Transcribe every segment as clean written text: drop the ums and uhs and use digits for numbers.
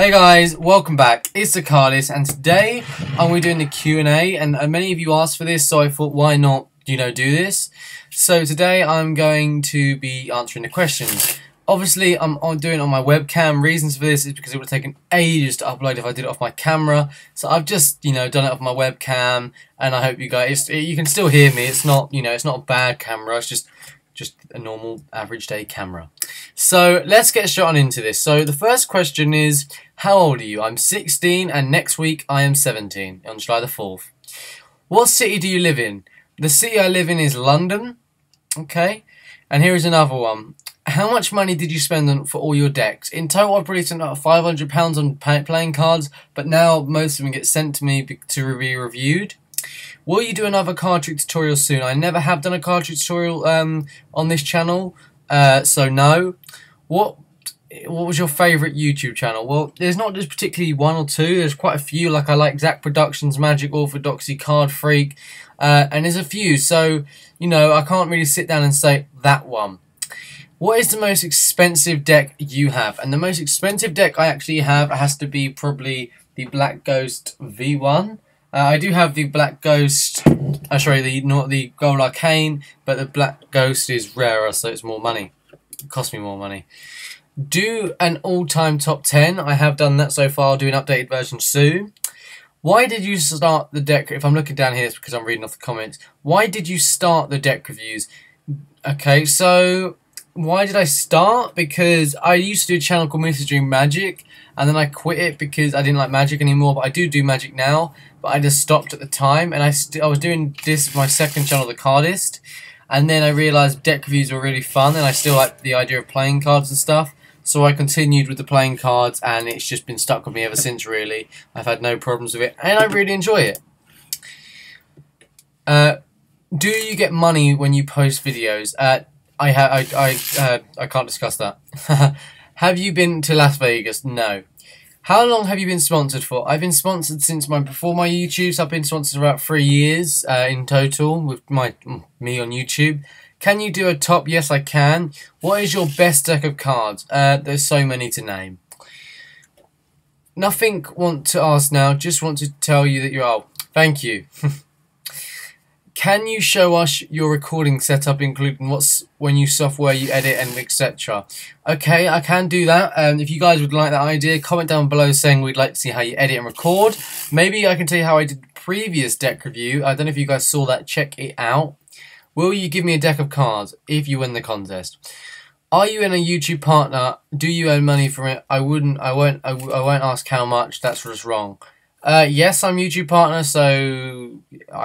Hey guys, welcome back. It's Thecardists, and today I'm doing the Q&A, and many of you asked for this, so I thought, why not, do this? So today I'm going to be answering the questions. Obviously, I'm doing it on my webcam. Reasons for this is because it would have taken ages to upload if I did it off my camera. So I've just, done it off my webcam, and I hope you guys, you can still hear me. It's not, it's not a bad camera. It's just a normal average day camera. So let's get straight on into this. So the first question is, how old are you? I'm 16 and next week I am 17 on July the 4th. What city do you live in? The city I live in is London. Okay. And here is another one. How much money did you spend for all your decks? In total, I've probably spent about £500 on playing cards, but now most of them get sent to me to be reviewed. Will you do another card trick tutorial soon? I never have done a card trick tutorial on this channel, so no. What was your favourite YouTube channel? Well, there's not just particularly one or two. There's quite a few. Like I like Zach Productions, Magic Orthodoxy, Card Freak, and there's a few. So I can't really sit down and say that one. What is the most expensive deck you have? And the most expensive deck I actually have has to be probably the Black Ghost V1. I do have the Black Ghost, not the Gold Arcane, but the Black Ghost is rarer, so it's more money. It costs me more money. Do an all-time top 10. I have done that so far. I'll do an updated version soon. Why did you start the deck? If I'm looking down here, it's because I'm reading off the comments. Why did you start the deck reviews? Okay, so why did I start? Because I used to do a channel called Mr. Dream Magic, and then I quit it because I didn't like Magic anymore, but I do Magic now, but I just stopped at the time, and I was doing this, my second channel, Thecardists, and then I realised deck reviews were really fun, and I still like the idea of playing cards and stuff, so I continued with the playing cards, and it's just been stuck with me ever since, really. I've had no problems with it, and I really enjoy it. Do you get money when you post videos? I can't discuss that. Have you been to Las Vegas? No. How long have you been sponsored for? I've been sponsored since before my YouTube. So I've been sponsored for about 3 years in total with me on YouTube. Can you do a top? Yes, I can. What is your best deck of cards? There's so many to name. Nothing want to ask now. Just want to tell you that you're old. Thank you. Can you show us your recording setup, including when you software you edit and etc.? Okay, I can do that. If you guys would like that idea, comment down below saying we'd like to see how you edit and record. Maybe I can tell you how I did the previous deck review. I don't know if you guys saw that. Check it out. Will you give me a deck of cards if you win the contest? Are you in a YouTube partner? Do you earn money from it? I won't ask how much. That's just wrong. Yes, I'm YouTube partner, so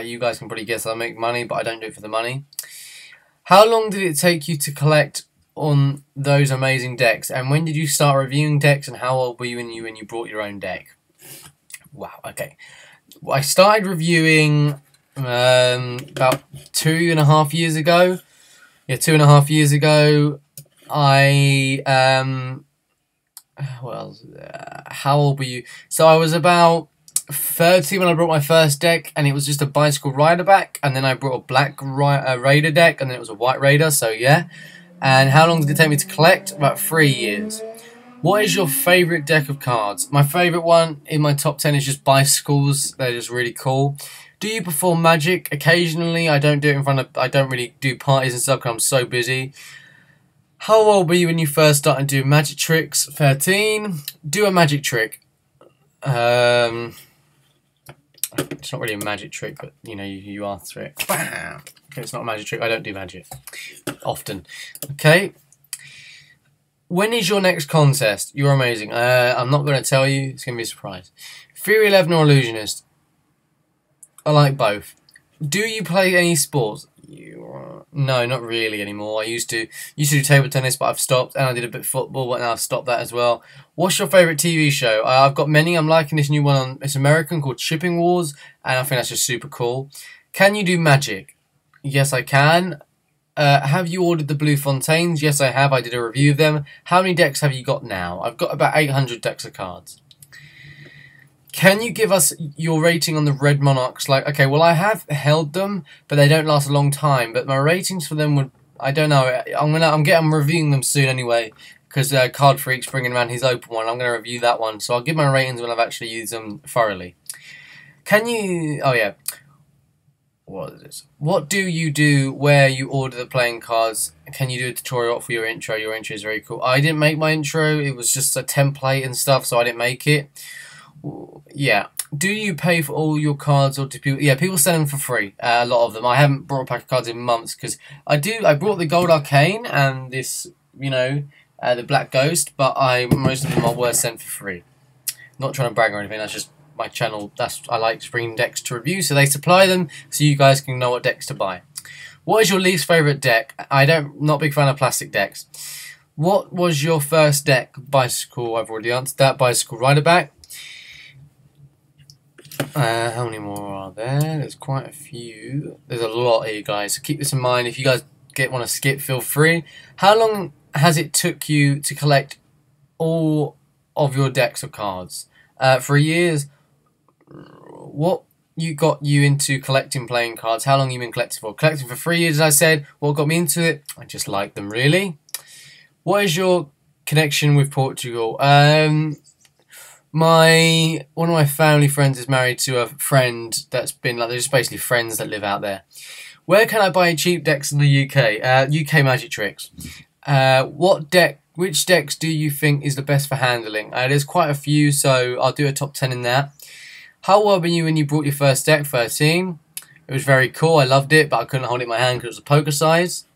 you guys can probably guess I make money, but I don't do it for the money. How long did it take you to collect on those amazing decks? And when did you start reviewing decks, and how old were you when you brought your own deck? Wow, okay. Well, I started reviewing about 2.5 years ago. Yeah, 2.5 years ago. How old were you? So I was about 30 when I brought my first deck, and it was just a bicycle rider back, and then I brought a black raider deck, and then it was a white raider, so yeah. And how long did it take me to collect? About 3 years. What is your favourite deck of cards? My favourite one in my top 10 is just bicycles. They're just really cool. Do you perform Magic? Occasionally. I don't do it I don't really do parties and stuff because I'm so busy. How old were you when you first started doing magic tricks? 13. Do a magic trick. It's not really a magic trick, but you answer it. Bam! Okay, it's not a magic trick. I don't do magic often. Okay. When is your next contest? You're amazing. I'm not going to tell you. It's going to be a surprise. Theory 11 or Illusionist? I like both. Do you play any sports? No, not really anymore. I used to do table tennis, but I've stopped, and I did a bit of football, but now I've stopped that as well. What's your favourite TV show? I've got many. I'm liking this new one it's American called Shipping Wars, and I think that's just super cool. Can you do Magic? Yes, I can. Have you ordered the Blue Fontaines? Yes, I have. I did a review of them. How many decks have you got now? I've got about 800 decks of cards. Can you give us your rating on the Red Monarchs? Okay, well, I have held them, but they don't last a long time. But my ratings for them would, I don't know. I'm reviewing them soon anyway. because Card Freak's bringing around his open one. I'm going to review that one, so I'll give my ratings when I've actually used them thoroughly. Can you... Oh, yeah. What is this? What do you do where you order the playing cards? Can you do a tutorial for your intro? Your intro is very cool. I didn't make my intro. It was just a template and stuff, so I didn't make it. Yeah. Do you pay for all your cards, or do people... Yeah, people sell them for free. A lot of them. I haven't brought a pack of cards in months, because I brought the Gold Arcane and this, you know, the Black Ghost, but most of them were sent for free. Not trying to brag or anything, that's just my channel. I like bringing decks to review, so they supply them so you guys can know what decks to buy. What is your least favourite deck? Not a big fan of plastic decks. What was your first deck? Bicycle, I've already answered that. Bicycle Riderback. How many more are there? There's quite a few. There's a lot here, guys, so keep this in mind. If you guys want to skip, feel free. How long has it took you to collect all of your decks of cards? 3 years. What got you into collecting playing cards? How long have you been collecting for? Collecting for 3 years, as I said. What got me into it? I just like them, really. What is your connection with Portugal? One of my family friends is married to a friend that's been like, they're just basically friends that live out there. Where can I buy cheap decks in the UK? UK Magic Tricks. Which decks do you think is the best for handling? There's quite a few, so I'll do a top 10 in that. How old were you when you brought your first deck? 13. It was very cool. I loved it, but I couldn't hold it in my hand because it was a poker size.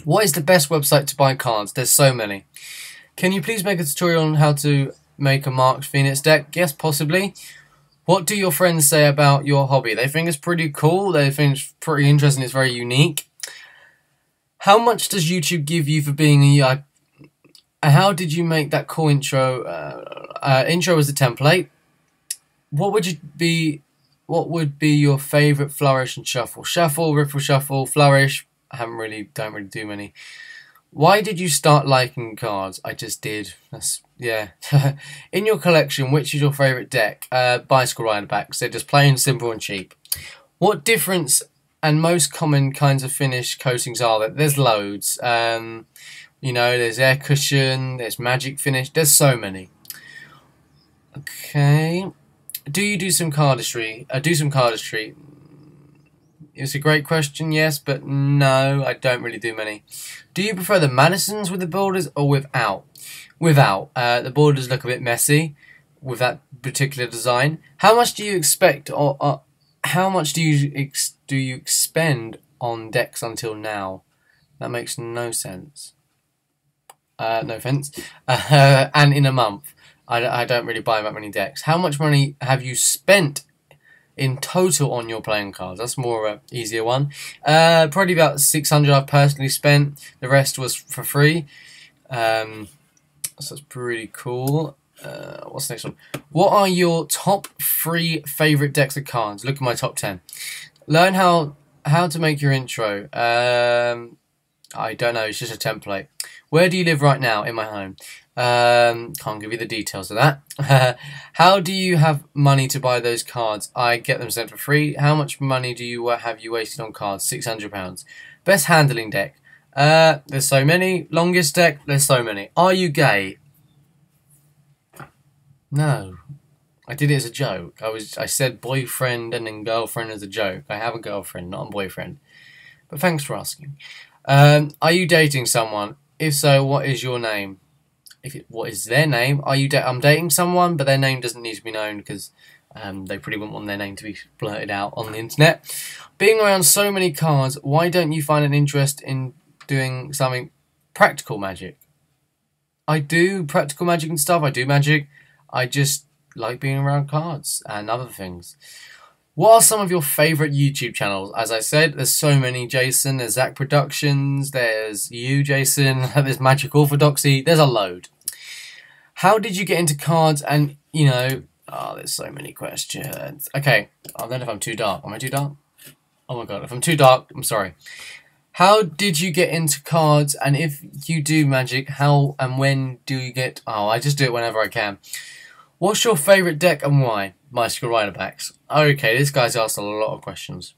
What is the best website to buy cards? There's so many. Can you please make a tutorial on how to make a Marked Phoenix deck? Yes, possibly. What do your friends say about your hobby? They think it's pretty cool. They think it's pretty interesting. It's very unique. How much does YouTube give you for being a... how did you make that cool intro? Intro was a template. What would be your favourite flourish and shuffle? Shuffle, riffle, shuffle, flourish. Don't really do many. Why did you start liking cards? I just did. Yeah. In your collection, which is your favourite deck? Bicycle Riderbacks. They're just plain, simple and cheap. What difference and most common kinds of finish coatings are there? There's loads. You know, there's air cushion, there's magic finish. There's so many. Okay. Do you do some cardistry? Do some cardistry. It's a great question, yes, but no, I don't really do many. Do you prefer the Madisons with the borders or without? Without. The borders look a bit messy with that particular design. How much do you expect, or how much do you expend on decks until now? That makes no sense. No offense. And in a month. I don't really buy that many decks. How much money have you spent in total on your playing cards? That's more of an easier one. Probably about 600 I've personally spent. The rest was for free. So that's pretty cool. What's the next one? What are your top 3 favourite decks of cards? Look at my top 10. Learn how to make your intro. I don't know. It's just a template. Where do you live right now? In my home. Can't give you the details of that. How do you have money to buy those cards? I get them sent for free. How much money do you have you wasted on cards? £600. Best handling deck? There's so many. Longest deck? There's so many. Are you gay? No. I did it as a joke. I said boyfriend and then girlfriend as a joke. I have a girlfriend, not a boyfriend. But thanks for asking. Are you dating someone? If so, what is your name? What is their name? I'm dating someone, but their name doesn't need to be known because they probably wouldn't want their name to be blurted out on the internet. Being around so many cards, why don't you find an interest in doing something practical magic? I do practical magic and stuff. I do magic. I just like being around cards and other things. What are some of your favourite YouTube channels? As I said, there's so many, Jason. There's Zach Productions. There's you, Jason. There's Magic Orthodoxy. There's a load. How did you get into cards and, you know... Oh, there's so many questions. Okay, I don't know if I'm too dark. Am I too dark? Oh my god, if I'm too dark, I'm sorry. How did you get into cards, and if you do magic, how and when do you get... Oh, I just do it whenever I can. What's your favourite deck and why? Bicycle Riderbacks. Okay, this guy's asked a lot of questions.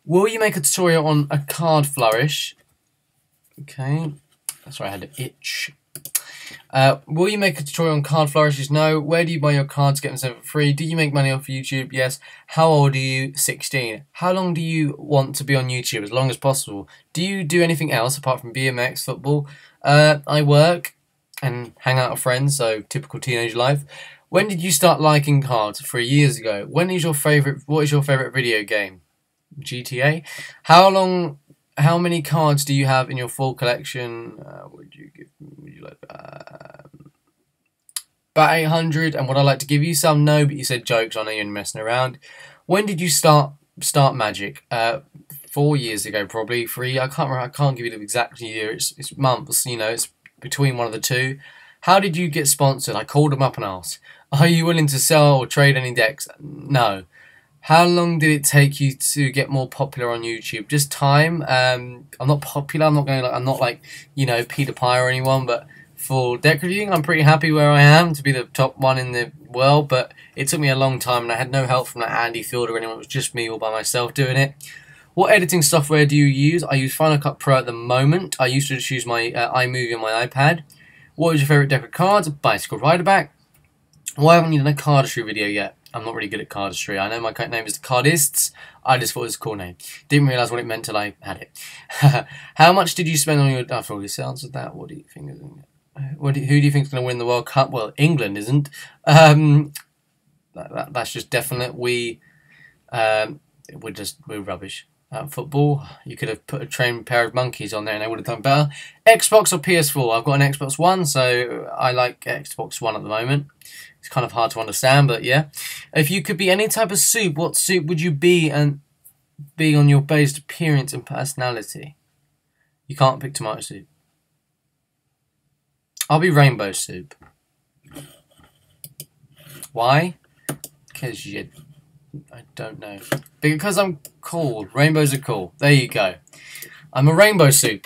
Will you make a tutorial on a card flourish? Okay. Sorry, I had an itch. Will you make a tutorial on card flourishes? No. Where do you buy your cards? Get them sent for free. Do you make money off YouTube? Yes. How old are you? 16. How long do you want to be on YouTube? As long as possible. Do you do anything else apart from BMX, football? I work and hang out with friends, so typical teenage life. When did you start liking cards? 3 years ago. What is your favourite video game? GTA. How many cards do you have in your full collection? Would you like about 800? And would I like to give you some? No, but you said jokes. I know you're messing around. When did you start Magic? 4 years ago, probably 3. I can't remember. I can't give you the exact year. It's months. You know, it's between one of the two. How did you get sponsored? I called them up and asked. Are you willing to sell or trade any decks? No. How long did it take you to get more popular on YouTube? Just time. I'm not popular. I'm not like you know Peter Pie or anyone. But for deck reviewing, I'm pretty happy where I am to be the top one in the world. But it took me a long time, and I had no help from like Andy Field or anyone. It was just me all by myself doing it. What editing software do you use? I use Final Cut Pro at the moment. I used to just use my iMovie on my iPad. What is your favourite deck of cards? Bicycle Riderback. Why haven't you done a cardistry video yet? I'm not really good at cardistry. I know my name is Thecardists. I just thought it was a cool name. Didn't realise what it meant till I had it. How much did you spend on your... I've already answered that. What do you think? Who do you think is going to win the World Cup? Well, England isn't. That's just definite. We're rubbish. Football, you could have put a trained pair of monkeys on there and they would have done better. Xbox or PS4? I've got an Xbox One, so I like Xbox One at the moment. It's kind of hard to understand, but yeah. If you could be any type of soup, what soup would you be and be on your based appearance and personality? You can't pick tomato soup. I'll be rainbow soup. Why? Because I don't know. Because I'm cool. Rainbows are cool. There you go. I'm a rainbow soup.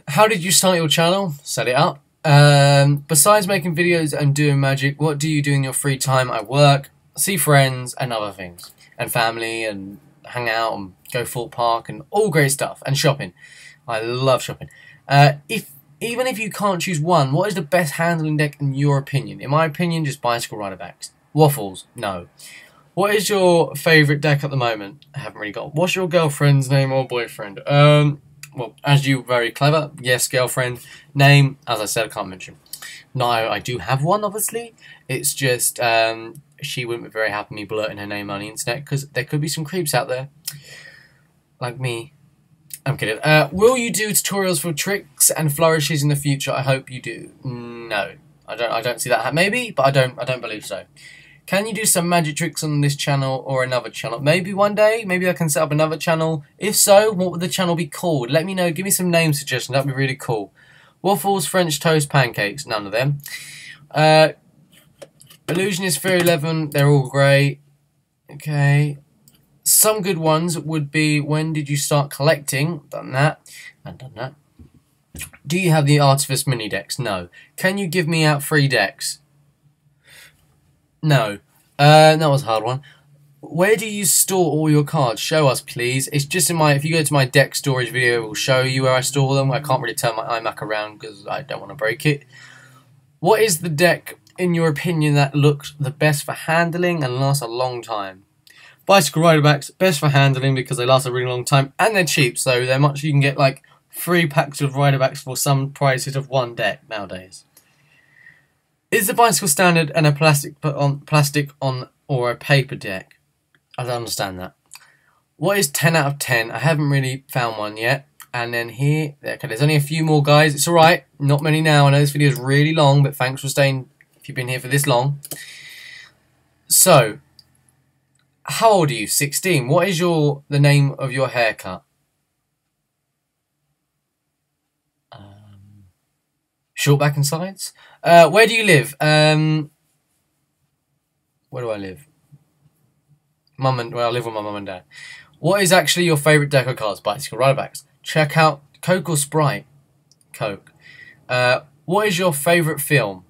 How did you start your channel? Set it up. Besides making videos and doing magic, what do you do in your free time? I work, see friends, and other things. And family, and hang out, and go Fort Park, and all great stuff. And shopping. I love shopping. Even if you can't choose one, what is the best handling deck in your opinion? In my opinion, just Bicycle Riderbacks. Waffles, no. What is your favourite deck at the moment? I haven't really got. What's your girlfriend's name or boyfriend? Well, as you very clever, yes, girlfriend. Name, as I said, I can't mention. No, I do have one, obviously. It's just, she wouldn't be very happy me blurting her name on the internet, because there could be some creeps out there. Like me. I'm kidding. Will you do tutorials for tricks and flourishes in the future? I hope you do. No. I don't see that. Maybe, but I don't believe so. Can you do some magic tricks on this channel or another channel? Maybe one day. Maybe I can set up another channel. If so, what would the channel be called? Let me know. Give me some name suggestions. That would be really cool. Waffles, French toast, pancakes. None of them. Illusionist, Fear 11. They're all great. Okay. Some good ones would be, when did you start collecting? Done that. And done that. Do you have the Artifice mini decks? No. Can you give me out free decks? No. That was a hard one. Where do you store all your cards? Show us, please. It's just in my... If you go to my deck storage video, it will show you where I store them. I can't really turn my iMac around because I don't want to break it. What is the deck, in your opinion, that looks the best for handling and lasts a long time? Bicycle Riderbacks, best for handling because they last a really long time and they're cheap. So they're much... You can get like 3 packs of Riderbacks for some prices of 1 deck nowadays. Is the bicycle standard and a plastic on or a paper deck? I don't understand that. What is 10 out of 10? I haven't really found one yet. And then here, okay, there's only a few more guys. It's alright, not many now. I know this video is really long, but thanks for staying if you've been here for this long. So, how old are you? 16. What is the name of your haircut? Short back and sides. Where do you live? Where do I live? I live with my mum and dad. What is actually your favourite deck of cards? Bicycle Riderbacks. Check out Coke or Sprite. Coke. What is your favourite film?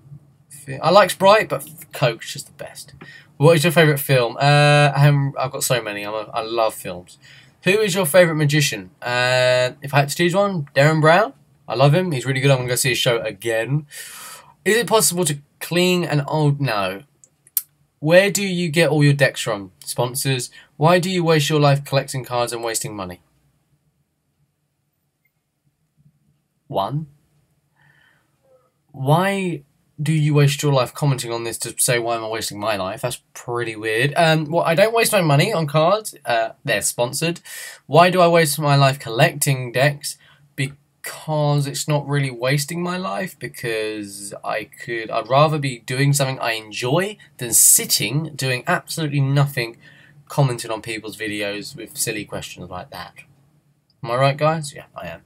I like Sprite, but Coke's just the best. What is your favourite film? I've got so many. I love films. Who is your favourite magician? If I had to choose one, Darren Brown. I love him. He's really good. I'm going to go see his show again. Is it possible to clean an old... No. Where do you get all your decks from? Sponsors. Why do you waste your life collecting cards and wasting money? 1. Why do you waste your life commenting on this to say why am I wasting my life? That's pretty weird. Well, I don't waste my money on cards. They're sponsored. Why do I waste my life collecting decks? Because it's not really wasting my life, because I'd rather be doing something I enjoy than sitting doing absolutely nothing, commenting on people's videos with silly questions like that. Am I right, guys? Yeah, I am.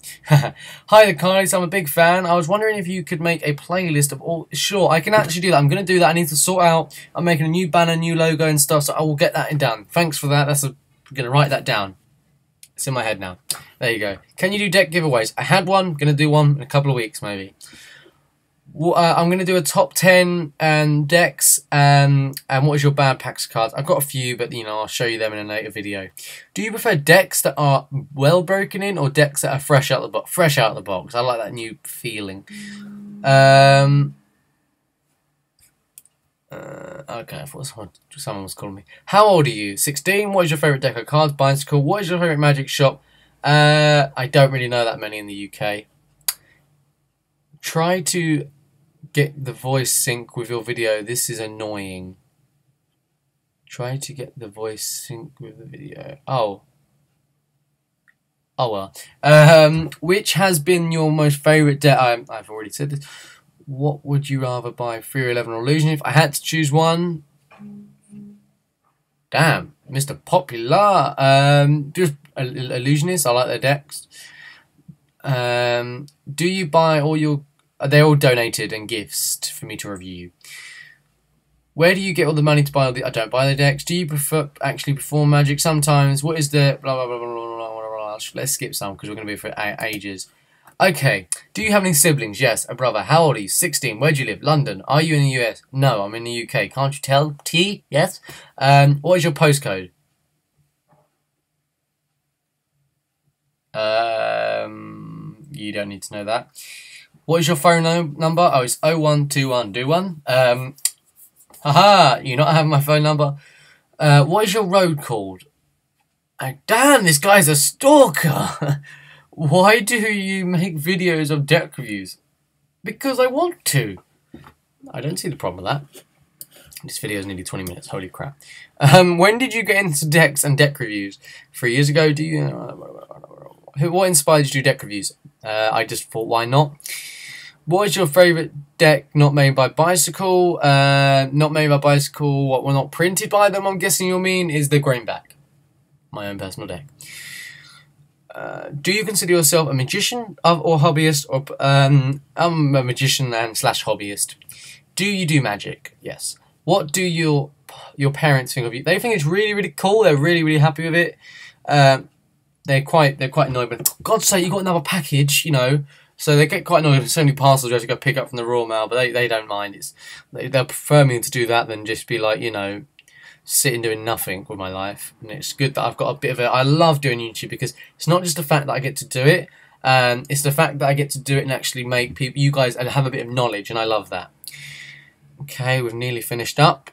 Hi, Thecardists. I'm a big fan. I was wondering if you could make a playlist of all... Sure, I can actually do that. I'm going to do that. I need to sort out... I'm making a new banner, new logo and stuff, so I will get that done. Thanks for that. I'm going to write that down. It's in my head now. There you go. Can you do deck giveaways? I had one. Going to do one in a couple of weeks, maybe. I'm going to do a top 10 decks. And what is your bad packs of cards? I've got a few, but you know, I'll show you them in a later video. Do you prefer decks that are well broken in, or decks that are fresh out the box? Fresh out of the box. I like that new feeling. Okay, I thought someone was calling me. How old are you? 16. What is your favourite deck of cards? Bicycle. What is your favourite magic shop? I don't really know that many in the UK. Try to get the voice sync with your video. This is annoying. Try to get the voice sync with the video. Oh well. Which has been your most favourite deck? I've already said this. What would you rather buy, 3 or 11 or Illusion? If I had to choose one... Damn, Mr. Popular. Just Illusionists, I like their decks. Do you buy all your... They're all donated and gifts for me to review. Where do you get all the money to buy all the... I don't buy the decks. Do you prefer actually perform magic sometimes? What is the... Blah, blah, blah, blah, blah, blah, blah, blah. Let's skip some because we're going to be for ages. Okay. Do you have any siblings? Yes. A brother. How old are you? 16. Where do you live? London. Are you in the US? No, I'm in the UK. Can't you tell? T? Yes. What is your postcode? You don't need to know that. What is your phone number? Oh, it's 0121. Do one. Haha, you not have my phone number. What is your road called? Oh, damn, this guy's a stalker. Why do you make videos of deck reviews? Because I want to. I don't see the problem with that. This video is nearly 20 minutes. Holy crap. When did you get into decks and deck reviews? 3 years ago. Do you... What inspired you to do deck reviews? I just thought, why not? What is your favourite deck not made by Bicycle? Not made by Bicycle. What were not printed by them, I'm guessing you'll mean, is the Greenback. My own personal deck. Do you consider yourself a magician or hobbyist? Or I'm a magician and / hobbyist. Do you do magic? Yes. What do your parents think of you? They think it's really, really cool. They're really, really happy with it. They're quite annoyed. But God's sake, you got another package, you know. So they get quite annoyed with so many parcels you have to go pick up from the Royal Mail. But they don't mind. They'll prefer me to do that than just be like, you know, sitting doing nothing with my life. And it's good that I've got a bit of a... I love doing YouTube because it's not just the fact that I get to do it. It's the fact that I get to do it and actually make people, you guys, and have a bit of knowledge, and I love that. Okay, we've nearly finished up.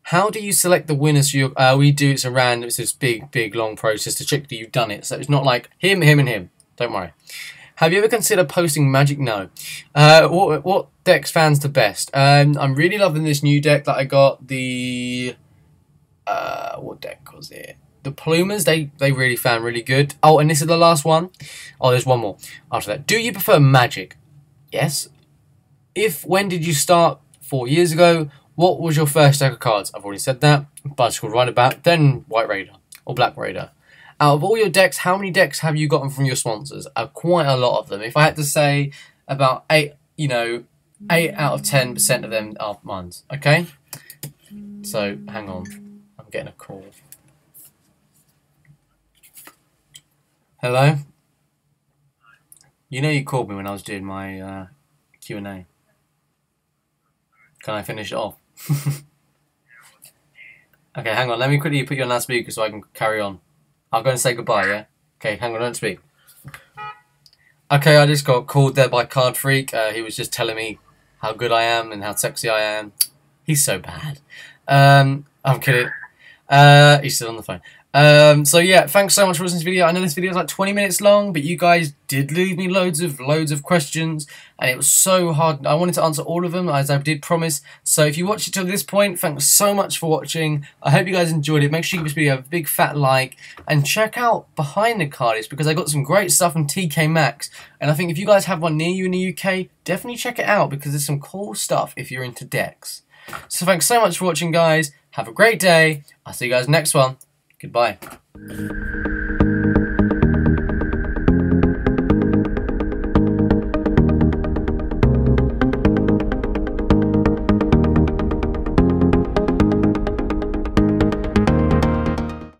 How do you select the winners for your... we do, it's a random, it's this big, long process to check that you've done it. So it's not like him, and him. Don't worry. Have you ever considered posting magic? No. What decks fans the best? I'm really loving this new deck that I got. The... what deck was it? The Plumers, they really found really good. Oh, and this is the last one. Oh, there's one more after that. Do you prefer magic? Yes. When did you start? 4 years ago. What was your first deck of cards? I've already said that. Bicycle Rideabout, then White Raider or Black Raider. Out of all your decks, how many decks have you gotten from your sponsors? Quite a lot of them. If I had to say about 8, you know, 8 out of 10% of them are mine. Okay? So, hang on. I'm getting a call. Hello? You know you called me when I was doing my Q&A. Can I finish it off? Okay, hang on. Let me quickly put you on loudspeaker so I can carry on. I'll go and say goodbye, yeah? Okay, hang on. Don't speak. Okay, I just got called there by Card Freak. He was just telling me how good I am and how sexy I am. He's so bad. I'm kidding. He's still on the phone. So yeah, thanks so much for watching this video. I know this video is like 20 minutes long, but you guys did leave me loads of questions, and it was so hard. I wanted to answer all of them, as I did promise. So if you watched it till this point, thanks so much for watching. I hope you guys enjoyed it. Make sure you give this video a big fat like, and check out Behind the Cardists, because I got some great stuff from TK Maxx, and I think if you guys have one near you in the UK, definitely check it out, because there's some cool stuff if you're into decks. So thanks so much for watching, guys. Have a great day. I'll see you guys next one. Goodbye.